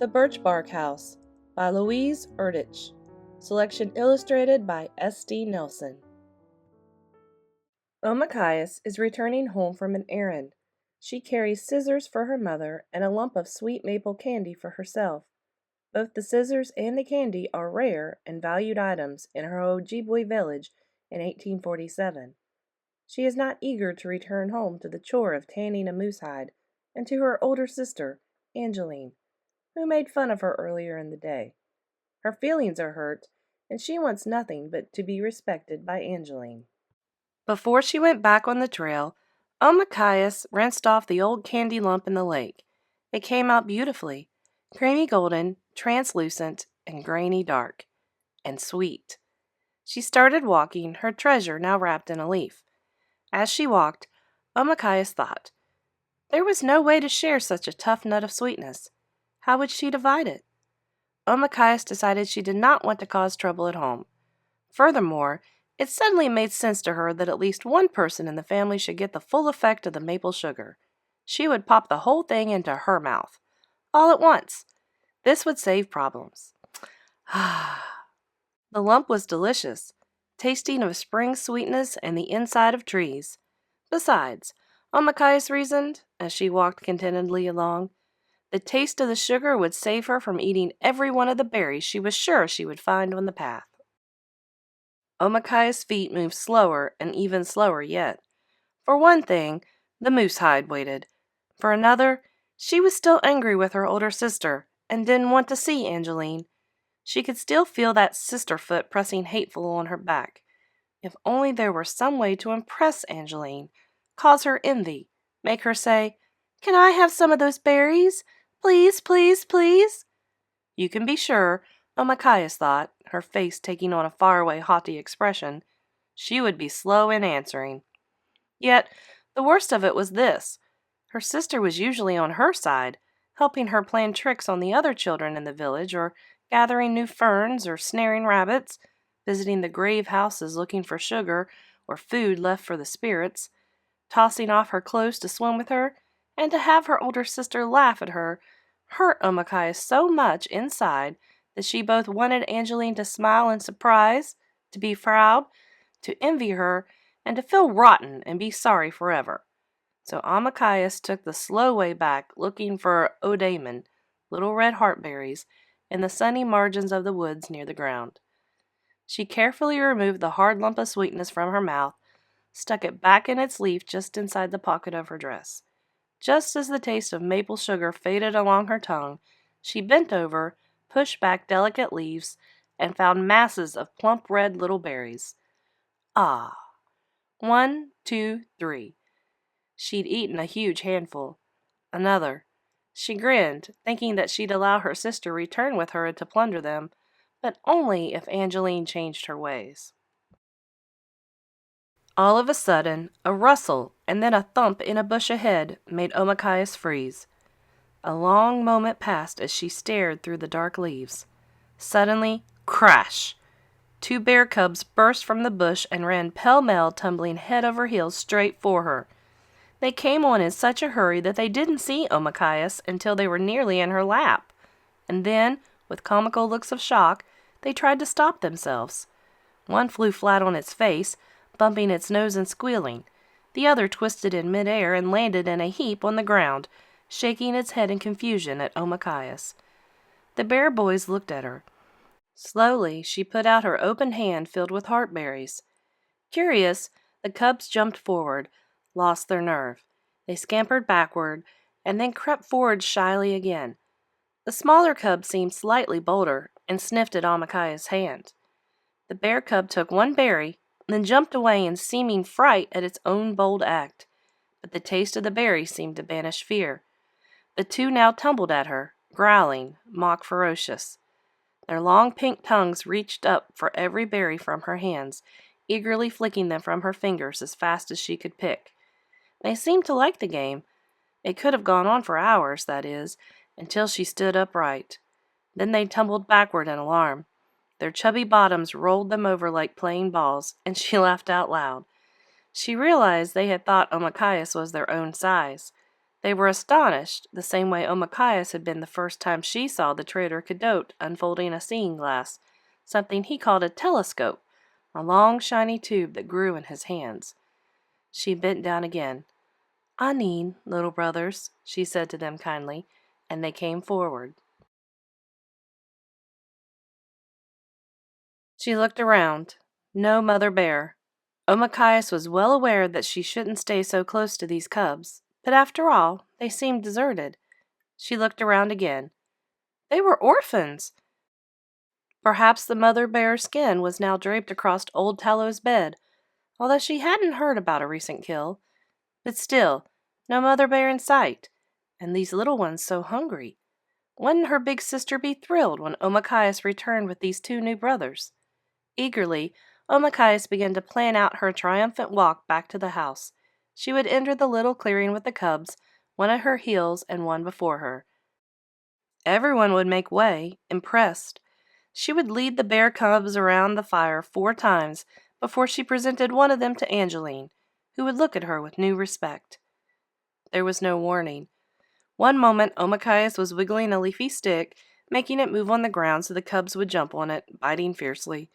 The Birchbark House by Louise Erdich. Selection illustrated by S.D. Nelson. Omachias is returning home from an errand. She carries scissors for her mother and a lump of sweet maple candy for herself. Both the scissors and the candy are rare and valued items in her Ojibwe village in 1847. She is not eager to return home to the chore of tanning a moose hide and to her older sister, Angeline, who made fun of her earlier in the day. Her feelings are hurt, and she wants nothing but to be respected by Angeline. Before she went back on the trail, Omachias rinsed off the old candy lump in the lake. It came out beautifully, creamy golden, translucent, and grainy dark, and sweet. She started walking, her treasure now wrapped in a leaf. As she walked, Omachias thought, there was no way to share such a tough nut of sweetness. How would she divide it? Omachias decided she did not want to cause trouble at home. Furthermore, it suddenly made sense to her that at least one person in the family should get the full effect of the maple sugar. She would pop the whole thing into her mouth, all at once. This would save problems. The lump was delicious, tasting of spring sweetness and the inside of trees. Besides, Omachias reasoned, as she walked contentedly along, the taste of the sugar would save her from eating every one of the berries she was sure she would find on the path. Omachias' feet moved slower and even slower yet. For one thing, the moose hide waited. For another, she was still angry with her older sister and didn't want to see Angeline. She could still feel that sister foot pressing hateful on her back. If only there were some way to impress Angeline, cause her envy, make her say, "Can I have some of those berries? Please, please, please." You can be sure, Omachias thought, her face taking on a faraway haughty expression, she would be slow in answering. Yet, the worst of it was this. Her sister was usually on her side, helping her plan tricks on the other children in the village, or gathering new ferns, or snaring rabbits, visiting the grave houses looking for sugar or food left for the spirits, tossing off her clothes to swim with her, and to have her older sister laugh at her, hurt Omachias so much inside that she both wanted Angeline to smile in surprise, to be proud, to envy her, and to feel rotten and be sorry forever. So Omachias took the slow way back, looking for odamen, little red heartberries, in the sunny margins of the woods near the ground. She carefully removed the hard lump of sweetness from her mouth, stuck it back in its leaf just inside the pocket of her dress. Just as the taste of maple sugar faded along her tongue, she bent over, pushed back delicate leaves, and found masses of plump red little berries. Ah! 1, 2, 3. She'd eaten a huge handful. Another. She grinned, thinking that she'd allow her sister return with her to plunder them, but only if Angeline changed her ways. All of a sudden, a rustle and then a thump in a bush ahead made Omachias freeze. A long moment passed as she stared through the dark leaves. Suddenly, crash! 2 bear cubs burst from the bush and ran pell-mell, tumbling head over heels straight for her. They came on in such a hurry that they didn't see Omachias until they were nearly in her lap. And then, with comical looks of shock, they tried to stop themselves. One flew flat on its face, bumping its nose and squealing. The other twisted in midair and landed in a heap on the ground, shaking its head in confusion at Omachias. The bear boys looked at her. Slowly, she put out her open hand filled with heartberries. Curious, the cubs jumped forward, lost their nerve. They scampered backward, and then crept forward shyly again. The smaller cub seemed slightly bolder, and sniffed at Omachias' hand. The bear cub took one berry, then jumped away in seeming fright at its own bold act. But the taste of the berry seemed to banish fear. The 2 now tumbled at her, growling, mock ferocious. Their long pink tongues reached up for every berry from her hands, eagerly flicking them from her fingers as fast as she could pick. They seemed to like the game. It could have gone on for hours, that is, until she stood upright. Then they tumbled backward in alarm. Their chubby bottoms rolled them over like playing balls, and she laughed out loud. She realized they had thought Omachias was their own size. They were astonished, the same way Omachias had been the first time she saw the traitor Cadotte unfolding a seeing glass, something he called a telescope, a long shiny tube that grew in his hands. She bent down again. "Anin, little brothers," she said to them kindly, and they came forward. She looked around. No mother bear. Omachias was well aware that she shouldn't stay so close to these cubs, but after all, they seemed deserted. She looked around again. They were orphans! Perhaps the mother bear's skin was now draped across old Tallow's bed, although she hadn't heard about a recent kill. But still, no mother bear in sight, and these little ones so hungry. Wouldn't her big sister be thrilled when Omachias returned with these two new brothers? Eagerly, Omachias began to plan out her triumphant walk back to the house. She would enter the little clearing with the cubs, one at her heels and one before her. Everyone would make way, impressed. She would lead the bear cubs around the fire 4 times before she presented one of them to Angeline, who would look at her with new respect. There was no warning. One moment Omachias was wiggling a leafy stick, making it move on the ground so the cubs would jump on it, biting fiercely.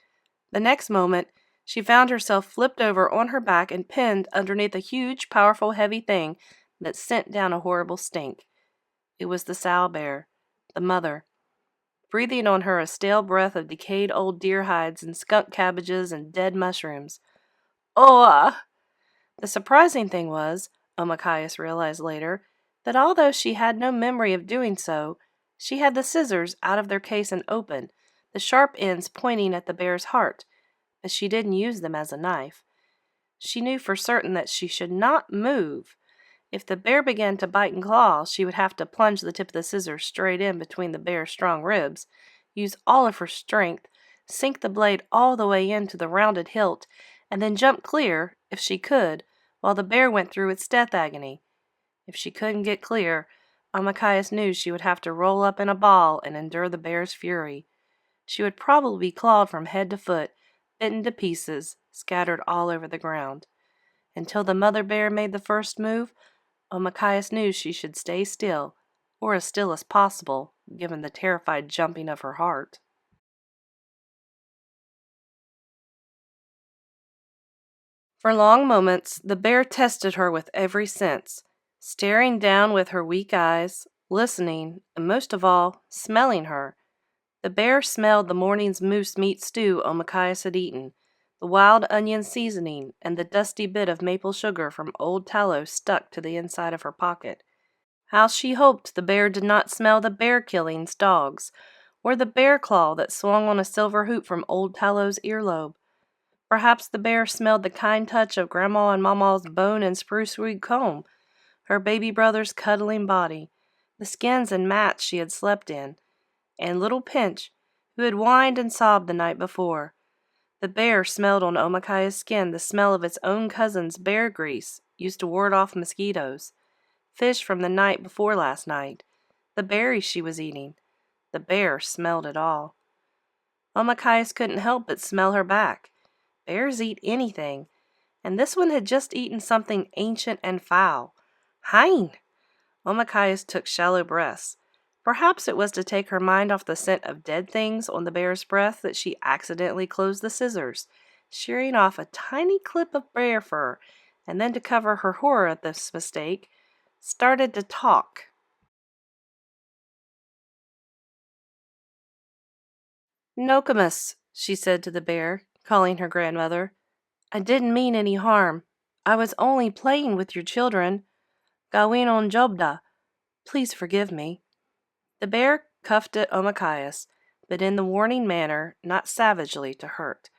The next moment, she found herself flipped over on her back and pinned underneath a huge, powerful, heavy thing that sent down a horrible stink. It was the sow bear, the mother, breathing on her a stale breath of decayed old deer hides and skunk cabbages and dead mushrooms. "Oh!" The surprising thing was, Omachias realized later, that although she had no memory of doing so, she had the scissors out of their case and open, the sharp ends pointing at the bear's heart, but she didn't use them as a knife. She knew for certain that she should not move. If the bear began to bite and claw, she would have to plunge the tip of the scissors straight in between the bear's strong ribs, use all of her strength, sink the blade all the way into the rounded hilt, and then jump clear, if she could, while the bear went through its death agony. If she couldn't get clear, Omachias knew she would have to roll up in a ball and endure the bear's fury. She would probably be clawed from head to foot, bitten to pieces, scattered all over the ground. Until the mother bear made the first move, Omachias knew she should stay still, or as still as possible, given the terrified jumping of her heart. For long moments, the bear tested her with every sense, staring down with her weak eyes, listening, and most of all, smelling her. The bear smelled the morning's moose meat stew Omachias had eaten, the wild onion seasoning, and the dusty bit of maple sugar from old tallow stuck to the inside of her pocket. How she hoped the bear did not smell the bear-killing's dogs, or the bear claw that swung on a silver hoop from old Tallow's earlobe. Perhaps the bear smelled the kind touch of Grandma and Mama's bone and spruce wood comb, her baby brother's cuddling body, the skins and mats she had slept in, and little Pinch, who had whined and sobbed the night before. The bear smelled on Omachias's skin the smell of its own cousin's bear grease, used to ward off mosquitoes, fish from the night before last night, the berries she was eating. The bear smelled it all. Omachias couldn't help but smell her back. Bears eat anything, and this one had just eaten something ancient and foul. Hein! Omachias took shallow breaths. Perhaps it was to take her mind off the scent of dead things on the bear's breath that she accidentally closed the scissors, shearing off a tiny clip of bear fur, and then to cover her horror at this mistake, started to talk. "Nokomis," she said to the bear, calling her grandmother, "I didn't mean any harm. I was only playing with your children. Gawin on Jobda. Please forgive me." The bear cuffed at Omachias, but in the warning manner, not savagely to hurt.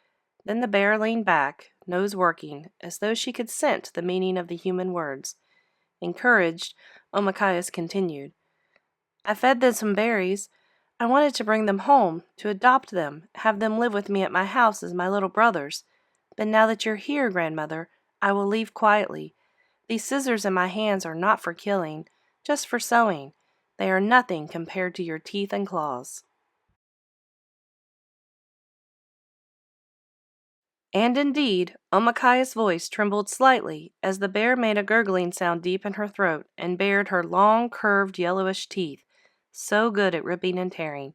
Then the bear leaned back, nose working, as though she could scent the meaning of the human words. Encouraged, Omachias continued, "I fed them some berries. I wanted to bring them home, to adopt them, have them live with me at my house as my little brothers. But now that you're here, grandmother, I will leave quietly. These scissors in my hands are not for killing, just for sewing. They are nothing compared to your teeth and claws." And indeed, Omakaya's voice trembled slightly as the bear made a gurgling sound deep in her throat and bared her long, curved, yellowish teeth, so good at ripping and tearing.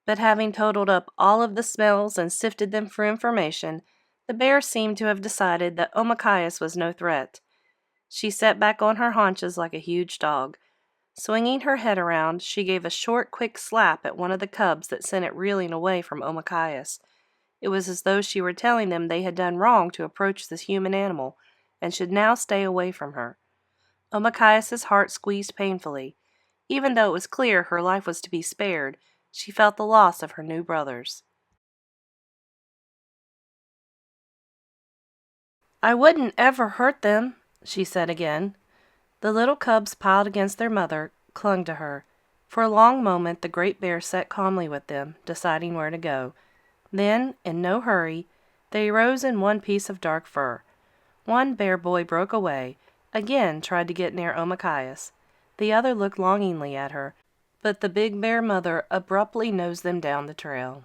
But having totaled up all of the smells and sifted them for information, the bear seemed to have decided that Omakayas was no threat. She sat back on her haunches like a huge dog. Swinging her head around, she gave a short, quick slap at one of the cubs that sent it reeling away from Omakayas. It was as though she were telling them they had done wrong to approach this human animal, and should now stay away from her. Omakayas' heart squeezed painfully. Even though it was clear her life was to be spared, she felt the loss of her new brothers. "I wouldn't ever hurt them," she said again. The little cubs piled against their mother, clung to her. For a long moment the great bear sat calmly with them, deciding where to go. Then, in no hurry, they rose in one piece of dark fur. One bear boy broke away, again tried to get near Omakayas. The other looked longingly at her, but the big bear mother abruptly nosed them down the trail.